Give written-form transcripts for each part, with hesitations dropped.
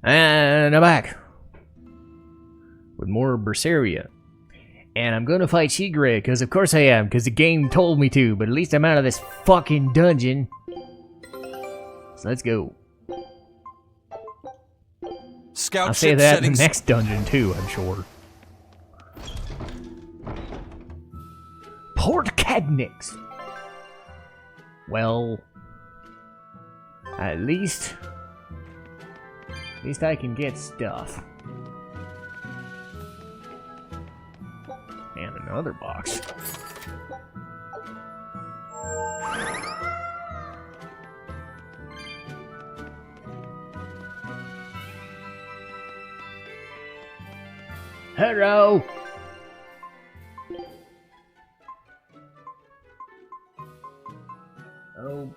And I'm back with more Berseria. And I'm gonna fight Shigure, because of course I am, because the game told me to, but at least I'm out of this fucking dungeon. So let's go. Scout I'll say that in the next dungeon too, I'm sure. Port Cagnix. Well, at least I can get stuff. And another box. Hello. Oh.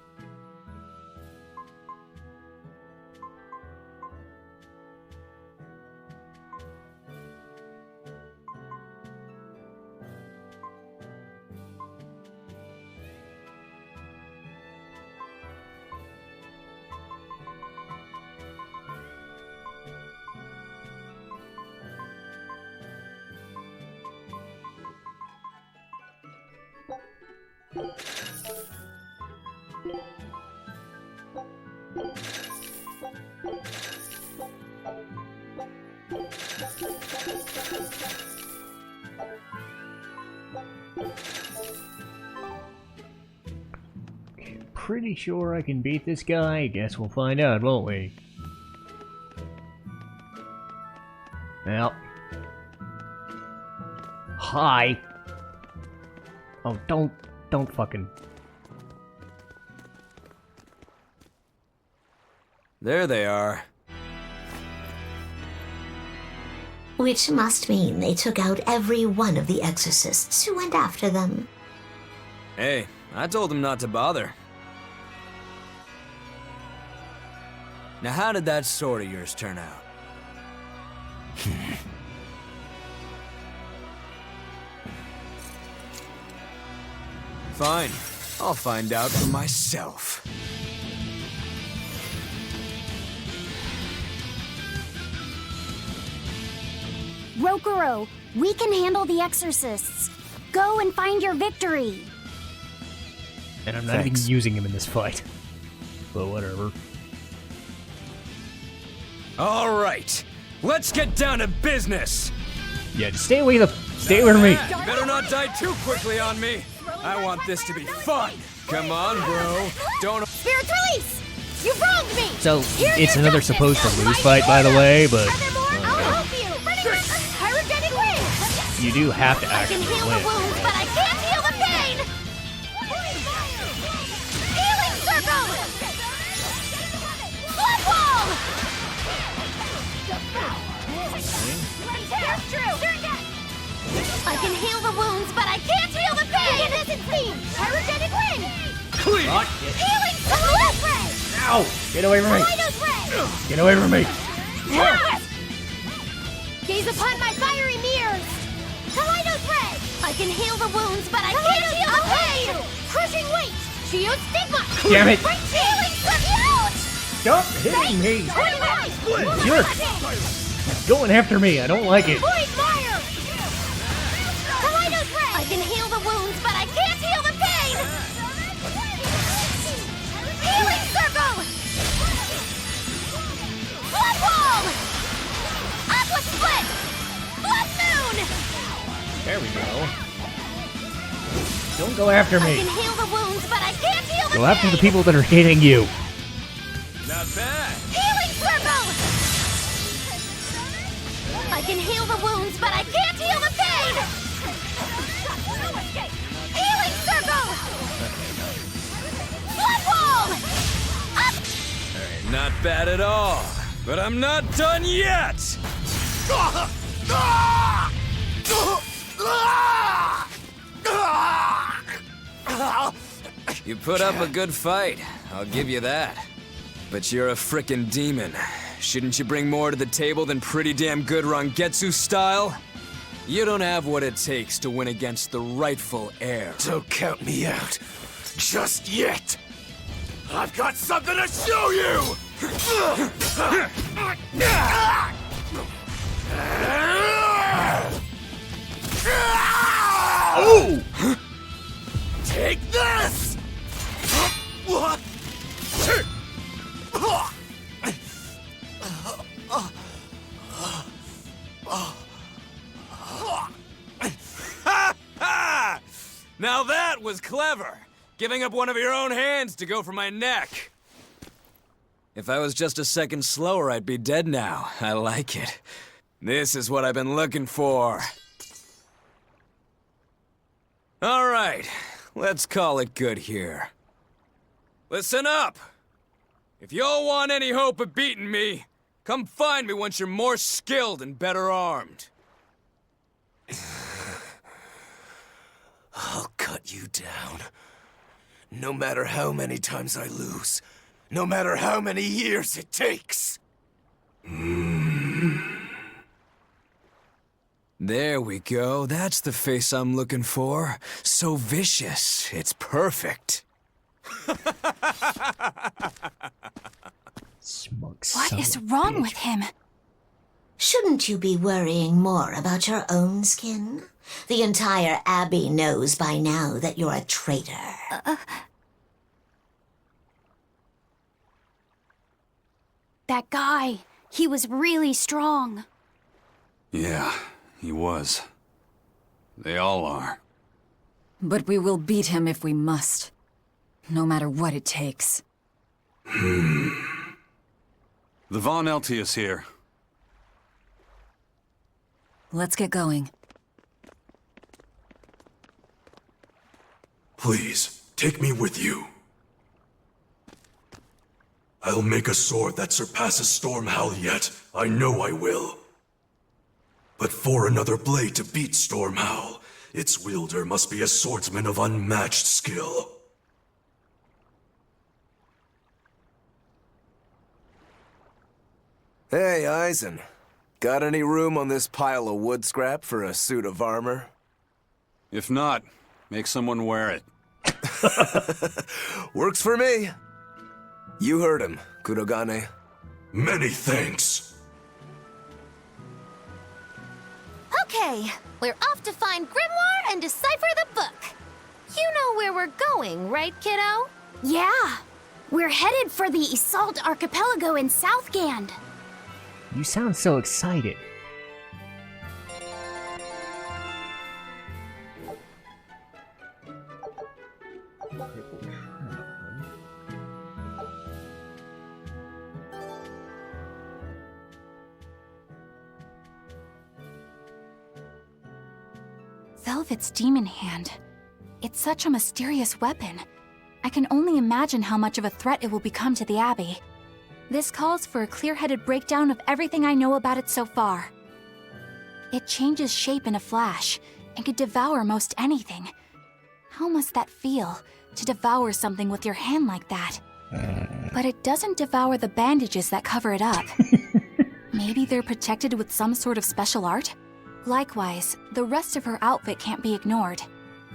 Pretty sure I can beat this guy. Guess we'll find out, won't we? Well. Hi. Oh, don't fucking... There they are. Which must mean they took out every one of the exorcists who went after them. Hey, I told them not to bother. Now how did that sword of yours turn out? Fine, I'll find out for myself. Rokuro, we can handle the exorcists. Go and find your victory. And I'm not even using him in this fight. But whatever. All right, let's get down to business. Yeah, just stay with me. You better not die too quickly on me. I want this to be fun. Come on, bro. Don't. Spirit's release! You wronged me! So, it's another supposed to lose fight, by the way, but... I'll help you! Pyrogenic wave! You do have to I can actually heal win. the wounds, but I can't heal the pain! Healing circle! Blood wall! That's true! I can heal the wounds, but I can't heal the pain! It isn't seen! Pyrogenic wind! Clean! Healing Toledo's ray! Ow! Get away from me! Toledo's ray! Get away from me! Gaze upon my fiery mirrors! Toledo's ray! I can heal the wounds, but I can't heal the pain! Crushing weight! Geostigma! Damn it! Healing circle! Stop hitting me! Split! Jerk! Going after me, I don't like it. Void fire! Toledo's ray! I can heal the wounds, but I can't heal the pain! Healing circle! Blood wall! Aqua split! Blood moon! There we go. Don't go after I me. can heal the wounds, but I can't heal the Go after the pain! people that are hitting you. Not bad. Healing circle! I can heal the wounds, but I can't heal the pain! Healing circle! Blood wall! Up! Not bad at all. But I'm not done yet! You put up a good fight, I'll give you that. But you're a frickin' demon. Shouldn't you bring more to the table than pretty damn good Rangetsu style? You don't have what it takes to win against the rightful heir. Don't count me out. Just yet. I've got something to show you! was clever, giving up one of your own hands to go for my neck. If I was just a second slower, I'd be dead now. I like it. This is what I've been looking for. All right, let's call it good here. Listen up! If y'all want any hope of beating me, come find me once you're more skilled and better armed. I'll cut you down. No matter how many times I lose. No matter how many years it takes. There we go. That's the face I'm looking for. So vicious. It's perfect. Smug What son is of a wrong bitch. with him? Shouldn't you be worrying more about your own skin? The entire Abbey knows by now that you're a traitor. That guy, he was really strong. Yeah, he was. They all are. But we will beat him if we must. No matter what it takes. The Von Eltius here. Let's get going. Please, take me with you. I'll make a sword that surpasses Stormhowl yet. I know I will. But for another blade to beat Stormhowl, its wielder must be a swordsman of unmatched skill. Hey, Eisen. Got any room on this pile of wood scrap for a suit of armor? If not, make someone wear it. Works for me. You heard him, Kurogane. Many thanks. Okay, we're off to find Grimoire and decipher the book. You know where we're going, right, kiddo? Yeah. We're headed for the Isolde Archipelago in Southgand. You sound so excited. Velvet's demon hand. It's such a mysterious weapon. I can only imagine how much of a threat it will become to the Abbey. This calls for a clear-headed breakdown of everything I know about it so far. It changes shape in a flash, and could devour most anything. How must that feel, to devour something with your hand like that? But it doesn't devour the bandages that cover it up. Maybe they're protected with some sort of special art? Likewise, the rest of her outfit can't be ignored.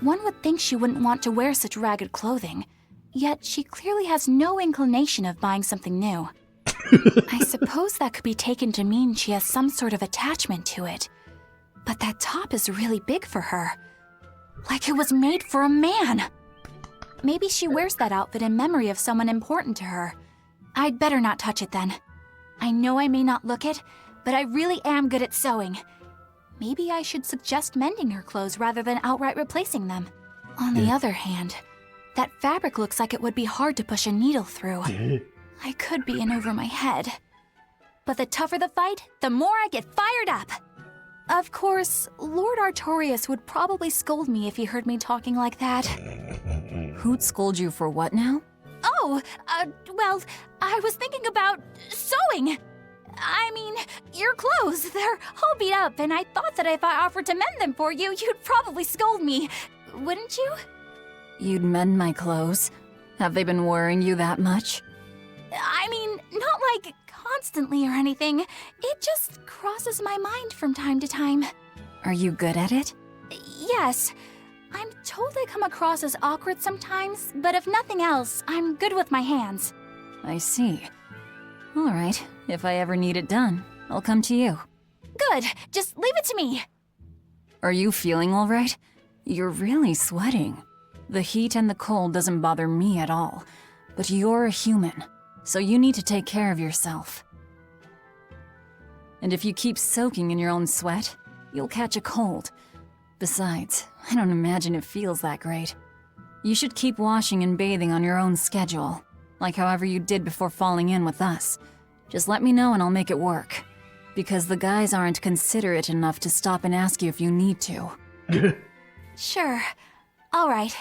One would think she wouldn't want to wear such ragged clothing, yet she clearly has no inclination of buying something new. I suppose that could be taken to mean she has some sort of attachment to it. But that top is really big for her. Like it was made for a man. Maybe she wears that outfit in memory of someone important to her. I'd better not touch it then. I know I may not look it, but I really am good at sewing. Maybe I should suggest mending her clothes rather than outright replacing them. On the other hand, that fabric looks like it would be hard to push a needle through. I could be in over my head. But the tougher the fight, the more I get fired up. Of course, Lord Artorius would probably scold me if he heard me talking like that. Who'd scold you for what now? Oh, well, I was thinking about sewing. I mean, your clothes, they're all beat up, and I thought that if I offered to mend them for you, you'd probably scold me. Wouldn't you? You'd mend my clothes? Have they been worrying you that much? I mean, not like constantly or anything. It just crosses my mind from time to time. Are you good at it? Yes. I'm told I come across as awkward sometimes, but if nothing else, I'm good with my hands. I see. All right, if I ever need it done, I'll come to you. Good. Just leave it to me. Are you feeling all right? You're really sweating. The heat and the cold doesn't bother me at all, but you're a human, so you need to take care of yourself. And if you keep soaking in your own sweat, you'll catch a cold. Besides, I don't imagine it feels that great. You should keep washing and bathing on your own schedule, like however you did before falling in with us. Just let me know and I'll make it work. Because the guys aren't considerate enough to stop and ask you if you need to. Sure. All right.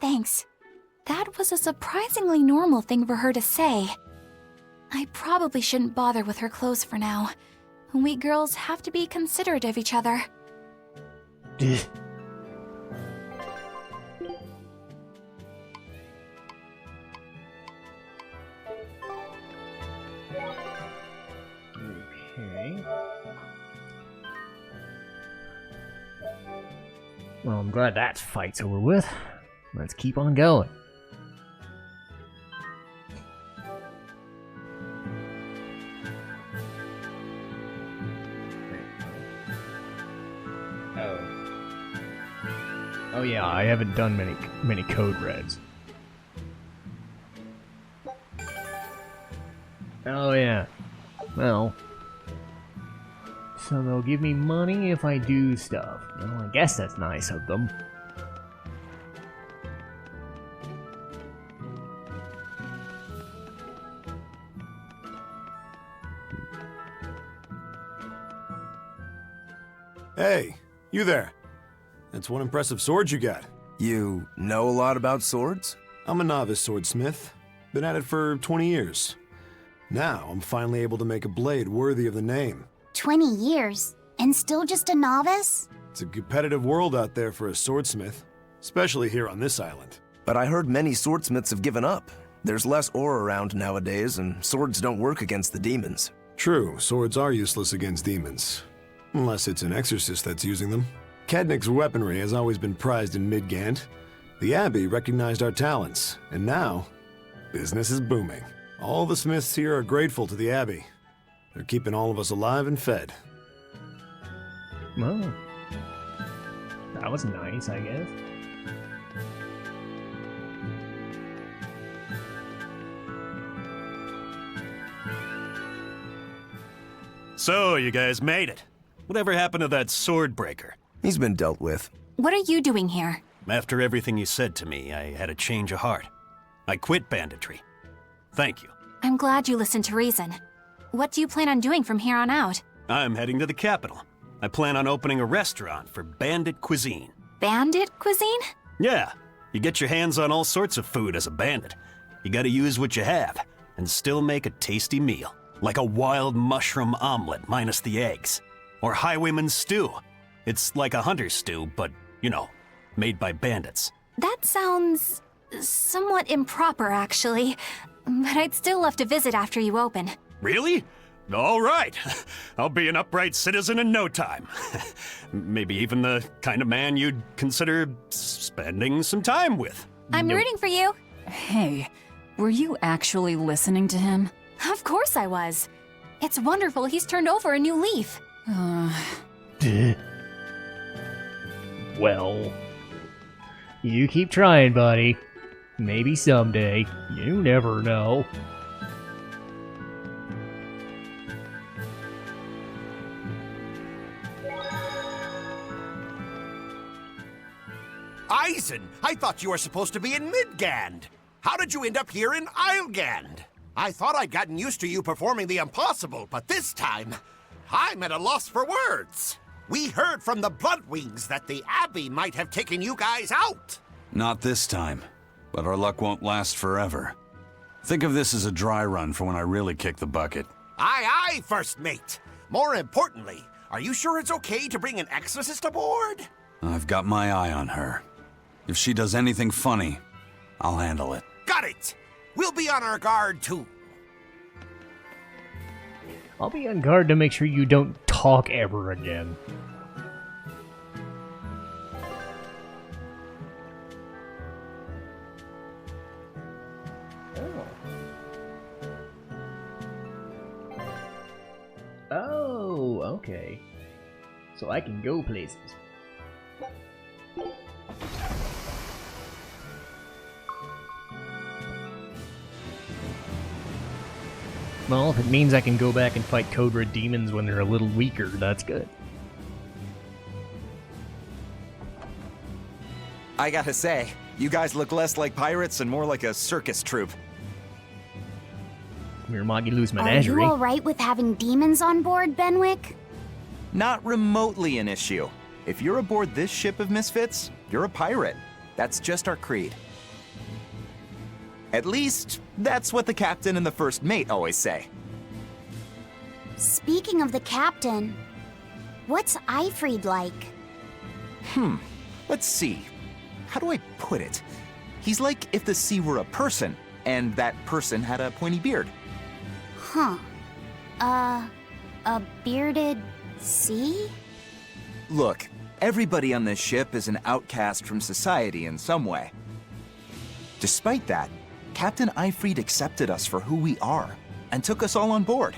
Thanks. That was a surprisingly normal thing for her to say. I probably shouldn't bother with her clothes for now. We girls have to be considerate of each other. Okay. Well, I'm glad that fight's over with. Let's keep on going. Oh yeah, I haven't done many code reds. Oh yeah. Well, so they'll give me money if I do stuff. Well, I guess that's nice of them. Hey, you there. That's one impressive sword you got. You know a lot about swords? I'm a novice swordsmith. Been at it for 20 years. Now, I'm finally able to make a blade worthy of the name. 20 years? And still just a novice? It's a competitive world out there for a swordsmith, especially here on this island. But I heard many swordsmiths have given up. There's less ore around nowadays, and swords don't work against the demons. True, swords are useless against demons. Unless it's an exorcist that's using them. Kednik's weaponry has always been prized in Midgand. The Abbey recognized our talents, and now, business is booming. All the smiths here are grateful to the Abbey. They're keeping all of us alive and fed. Well, that was nice, I guess. So, you guys made it. Whatever happened to that sword breaker? He's been dealt with. What are you doing here? After everything you said to me, I had a change of heart. I quit banditry. Thank you. I'm glad you listened to reason. What do you plan on doing from here on out? I'm heading to the capital. I plan on opening a restaurant for bandit cuisine. Bandit cuisine? Yeah, you get your hands on all sorts of food as a bandit. You gotta use what you have, and still make a tasty meal. Like a wild mushroom omelet minus the eggs. Or highwayman's stew. It's like a hunter's stew, but, you know, made by bandits. That sounds somewhat improper, actually. But I'd still love to visit after you open. Really? All right. I'll be an upright citizen in no time. Maybe even the kind of man you'd consider spending some time with. I'm rooting for you. Hey, were you actually listening to him? Of course I was. It's wonderful he's turned over a new leaf. Well, you keep trying, buddy. Maybe someday. You never know. Eisen, I thought you were supposed to be in Midgand. How did you end up here in Islegand? I thought I'd gotten used to you performing the impossible, but this time, I'm at a loss for words. We heard from the Bloodwings that the Abbey might have taken you guys out. Not this time, but our luck won't last forever. Think of this as a dry run for when I really kick the bucket. Aye, aye, First Mate. More importantly, are you sure it's okay to bring an exorcist aboard? I've got my eye on her. If she does anything funny, I'll handle it. Got it! We'll be on our guard, too. I'll be on guard to make sure you don't talk ever again. Oh, okay. So I can go places. Well, if it means I can go back and fight Code Red demons when they're a little weaker, that's good. I gotta say, You guys look less like pirates and more like a circus troupe. We're Magilou's Are menagerie. you alright with having demons on board, Benwick? Not remotely an issue. If you're aboard this ship of misfits, you're a pirate. That's just our creed. At least, that's what the captain and the first mate always say. Speaking of the captain, what's Eifried like? Let's see. How do I put it? He's like if the sea were a person, and that person had a pointy beard. Huh. A bearded sea? Look, everybody on this ship is an outcast from society in some way. Despite that, Captain Eifried accepted us for who we are, and took us all on board.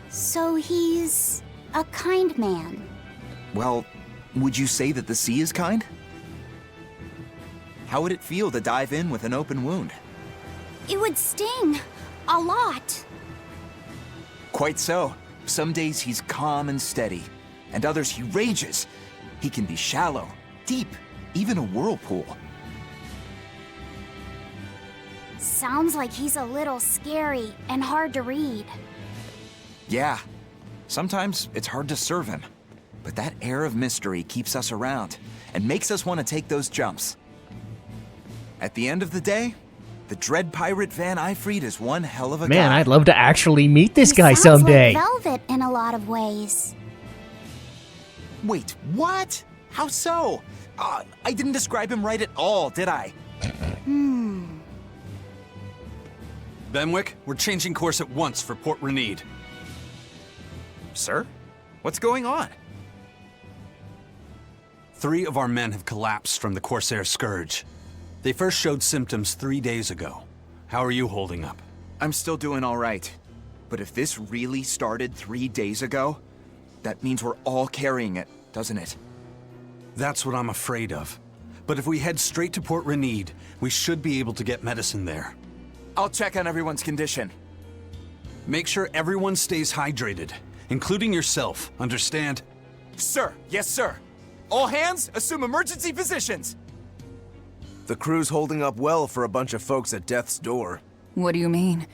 So he's a kind man. Well, would you say that the sea is kind? How would it feel to dive in with an open wound? It would sting. A lot. Quite so. Some days he's calm and steady, and others he rages. He can be shallow, deep, even a whirlpool. Sounds like he's a little scary and hard to read. Yeah, sometimes it's hard to serve him, but that air of mystery keeps us around and makes us want to take those jumps. At the end of the day, the dread pirate Van Eifried is one hell of a guy. Man, I'd love to actually meet this He guy sounds someday. like Velvet in a lot of ways. Wait, what? How so? I didn't describe him right at all, did I? Benwick, we're changing course at once for Port Renede. Sir? What's going on? 3 of our men have collapsed from the Corsair Scourge. They first showed symptoms 3 days ago. How are you holding up? I'm still doing all right. But if this really started 3 days ago, that means we're all carrying it, doesn't it? That's what I'm afraid of. But if we head straight to Port Renede, we should be able to get medicine there. I'll check on everyone's condition. Make sure everyone stays hydrated, including yourself, understand? Sir, yes sir. All hands, assume emergency positions. The crew's holding up well for a bunch of folks at death's door. What do you mean?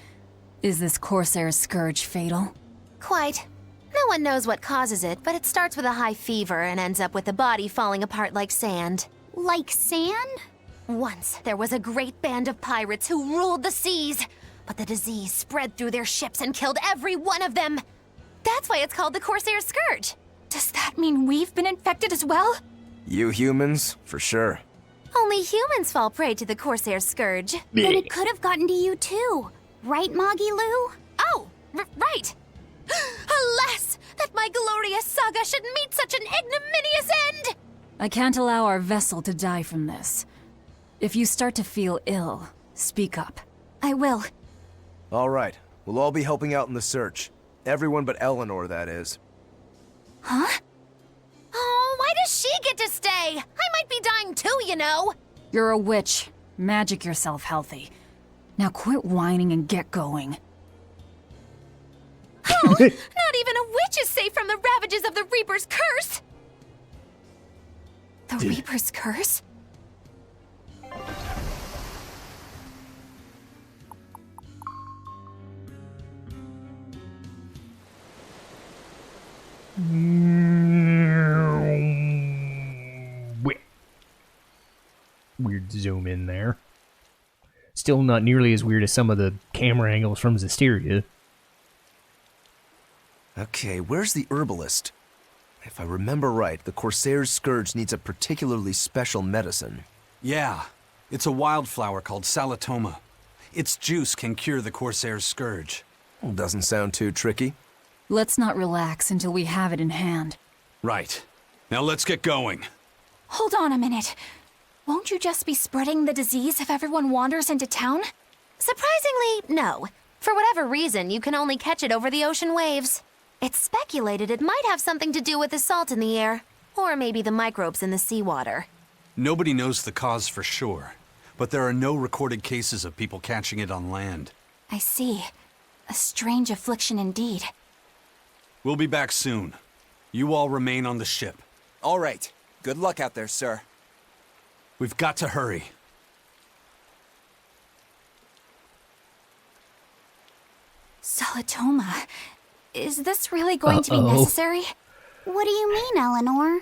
Is this Corsair Scourge fatal? Quite. No one knows what causes it, but it starts with a high fever and ends up with the body falling apart like sand. Like sand? Once, there was a great band of pirates who ruled the seas, but the disease spread through their ships and killed every one of them. That's why it's called the Corsair Scourge. Does that mean we've been infected as well? You humans, for sure. Only humans fall prey to the Corsair Scourge. Then it could have gotten to you too. Right, Magilou? Oh, right. Alas, that my glorious saga should meet such an ignominious end! I can't allow our vessel to die from this. If you start to feel ill, speak up. I will. All right, we'll all be helping out in the search. Everyone but Eleanor, that is. Huh? Oh, why does she get to stay? I might be dying too, you know. You're a witch. Magic yourself healthy. Now quit whining and get going. Oh, not even a witch is safe from the ravages of the Reaper's curse! The Reaper's curse? Weird zoom in there. Still not nearly as weird as some of the camera angles from Zisteria. Okay, where's the herbalist? If I remember right, the Corsair's Scourge needs a particularly special medicine. Yeah, it's a wildflower called Salatoma. Its juice can cure the Corsair's Scourge. Doesn't sound too tricky. Let's not relax until we have it in hand. Right. Now let's get going. Hold on a minute. Won't you just be spreading the disease if everyone wanders into town? Surprisingly, no. For whatever reason, you can only catch it over the ocean waves. It's speculated it might have something to do with the salt in the air, or maybe the microbes in the seawater. Nobody knows the cause for sure, but there are no recorded cases of people catching it on land. I see. A strange affliction indeed. We'll be back soon. You all remain on the ship. All right. Good luck out there, sir. We've got to hurry. Salatoma, is this really going to be necessary? What do you mean, Eleanor?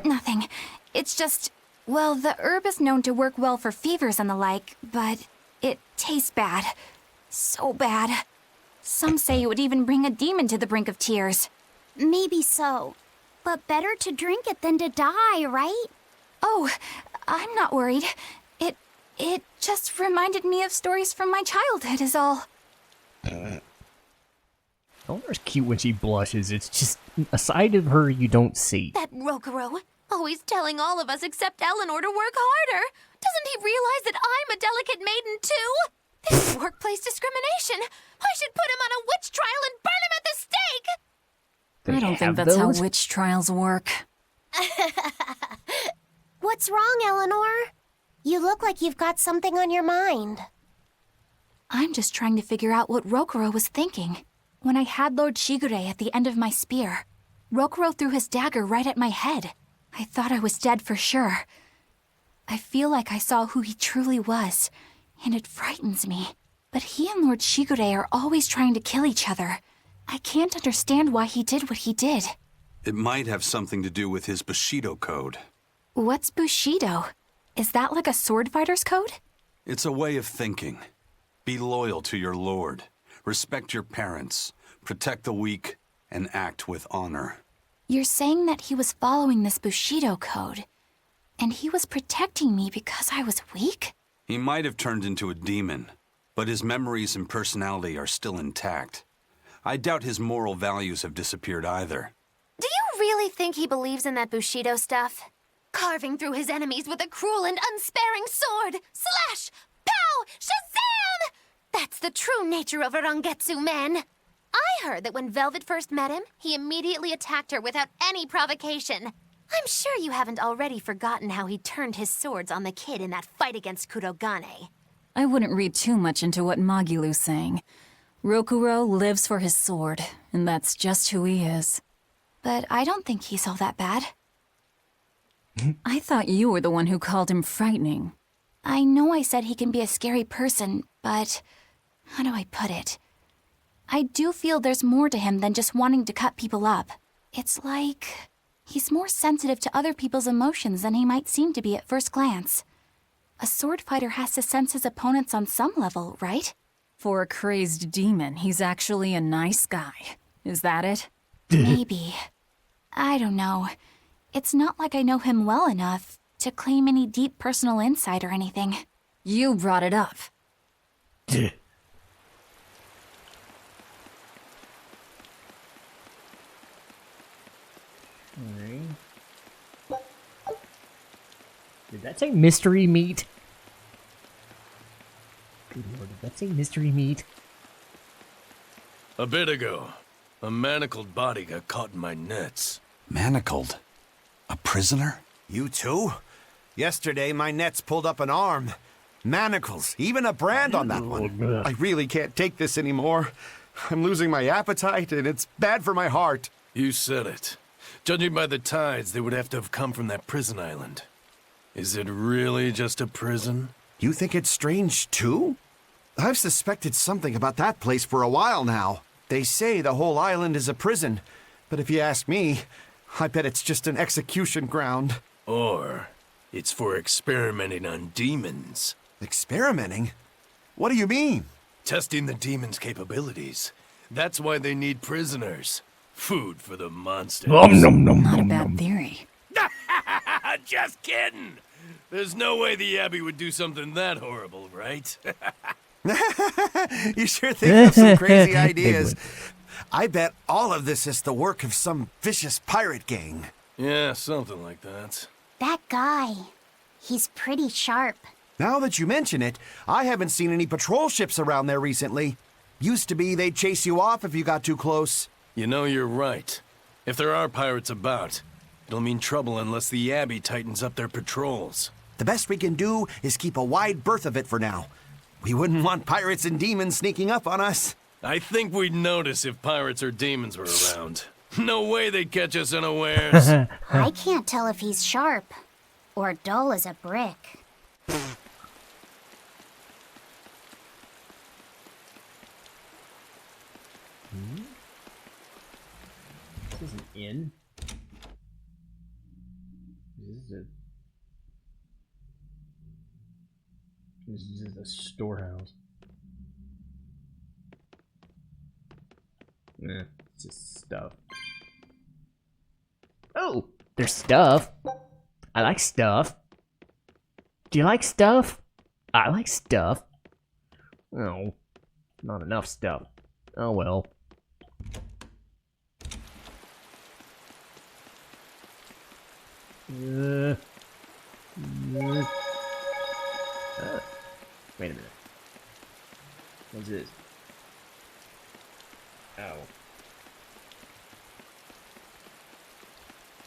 Nothing. It's just, well, the herb is known to work well for fevers and the like, but it tastes bad. So bad. Some say it would even bring a demon to the brink of tears. Maybe so. But better to drink it than to die, right? Oh, I'm not worried. It just reminded me of stories from my childhood is all. Eleanor's cute when she blushes. It's just a side of her you don't see. That Rokuro, always telling all of us except Eleanor to work harder. Doesn't he realize that I'm a delicate maiden too? This is workplace discrimination. I should put him on a witch trial and burn him at the stake. I don't think that's how witch trials work. What's wrong, Eleanor? You look like you've got something on your mind. I'm just trying to figure out what Rokuro was thinking. When I had Lord Shigure at the end of my spear, Rokuro threw his dagger right at my head. I thought I was dead for sure. I feel like I saw who he truly was, and it frightens me. But he and Lord Shigure are always trying to kill each other. I can't understand why he did what he did. It might have something to do with his Bushido code. What's Bushido? Is that like a sword fighter's code? It's a way of thinking. Be loyal to your lord. Respect your parents. Protect the weak. And act with honor. You're saying that he was following this Bushido code, and he was protecting me because I was weak? He might have turned into a demon, but his memories and personality are still intact. I doubt his moral values have disappeared either. Do you really think he believes in that Bushido stuff? Carving through his enemies with a cruel and unsparing sword! Slash! Pow! Shazam! That's the true nature of a Rangetsu man. I heard that when Velvet first met him, he immediately attacked her without any provocation. I'm sure you haven't already forgotten how he turned his swords on the kid in that fight against Kurogane. I wouldn't read too much into what Magilu's saying. Rokuro lives for his sword, and that's just who he is. But I don't think he's all that bad. I thought you were the one who called him frightening. I know I said he can be a scary person, but how do I put it? I do feel there's more to him than just wanting to cut people up. It's like he's more sensitive to other people's emotions than he might seem to be at first glance. A sword fighter has to sense his opponents on some level, right? For a crazed demon, he's actually a nice guy. Is that it? Maybe. I don't know. It's not like I know him well enough to claim any deep personal insight or anything. You brought it up. Did that say mystery meat? Good lord, did that say mystery meat? A bit ago, a manacled body got caught in my nets. Manacled? A prisoner? You too? Yesterday, my nets pulled up an arm. Manacles, even a brand on that one. I really can't take this anymore. I'm losing my appetite, and it's bad for my heart. You said it. Judging by the tides, they would have to have come from that prison island. Is it really just a prison? You think it's strange, too? I've suspected something about that place for a while now. They say the whole island is a prison, but if you ask me, I bet it's just an execution ground. Or it's for experimenting on demons. Experimenting? What do you mean? Testing the demons' capabilities. That's why they need prisoners. Food for the monsters. Not a bad theory. Just kidding. There's no way the Abbey would do something that horrible, right? You sure think of some crazy ideas. I bet all of this is the work of some vicious pirate gang. Yeah, something like that. That guy. He's pretty sharp. Now that you mention it, I haven't seen any patrol ships around there recently. Used to be they'd chase you off if you got too close. You know, you're right. If there are pirates about, it'll mean trouble unless the Abbey tightens up their patrols. The best we can do is keep a wide berth of it for now. We wouldn't want pirates and demons sneaking up on us. I think we'd notice if pirates or demons were around. No way they'd catch us unawares. I can't tell if he's sharp. Or dull as a brick. This is an inn. This is a storehouse. It's just stuff. Oh, there's stuff. I like stuff. Do you like stuff? I like stuff. Oh, not enough stuff. Oh well. Wait a minute. What's this? Oh.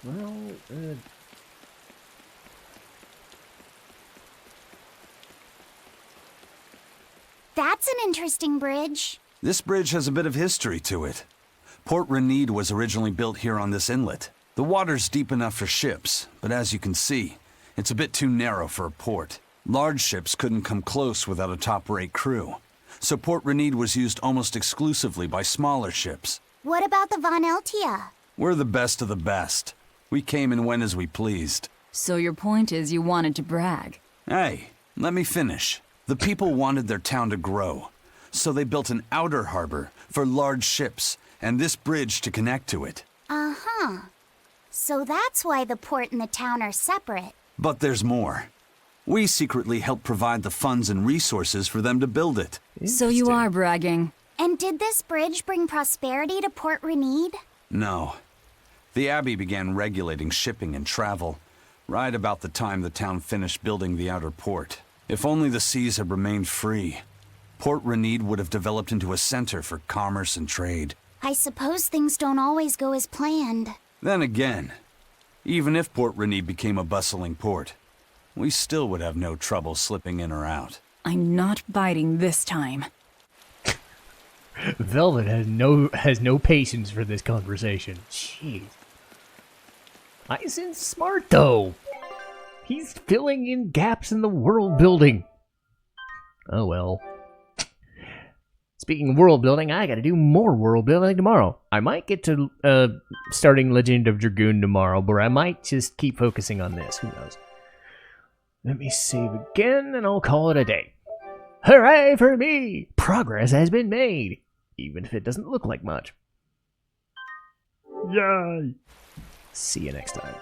Well, That's an interesting bridge. This bridge has a bit of history to it. Port Renede was originally built here on this inlet. The water's deep enough for ships, but as you can see, it's a bit too narrow for a port. Large ships couldn't come close without a top-rate crew, so Port Renede was used almost exclusively by smaller ships. What about the Von Eltia? We're the best of the best. We came and went as we pleased. So your point is you wanted to brag? Hey, let me finish. The people wanted their town to grow, so they built an outer harbor for large ships and this bridge to connect to it. Uh-huh. So that's why the port and the town are separate. But there's more. We secretly helped provide the funds and resources for them to build it. So you are bragging. And did this bridge bring prosperity to Port Renede? No. The Abbey began regulating shipping and travel right about the time the town finished building the outer port. If only the seas had remained free, Port Renede would have developed into a center for commerce and trade. I suppose things don't always go as planned. Then again, even if Port Renede became a bustling port, we still would have no trouble slipping in or out. I'm not biting this time. Velvet has no patience for this conversation. Jeez. Aizen's smart though. He's filling in gaps in the world building. Oh well. Speaking of world building, I gotta do more world building tomorrow. I might get to starting Legend of Dragoon tomorrow, but I might just keep focusing on this. Who knows? Let me save again, and I'll call it a day. Hooray for me! Progress has been made, even if it doesn't look like much. Yay! See you next time.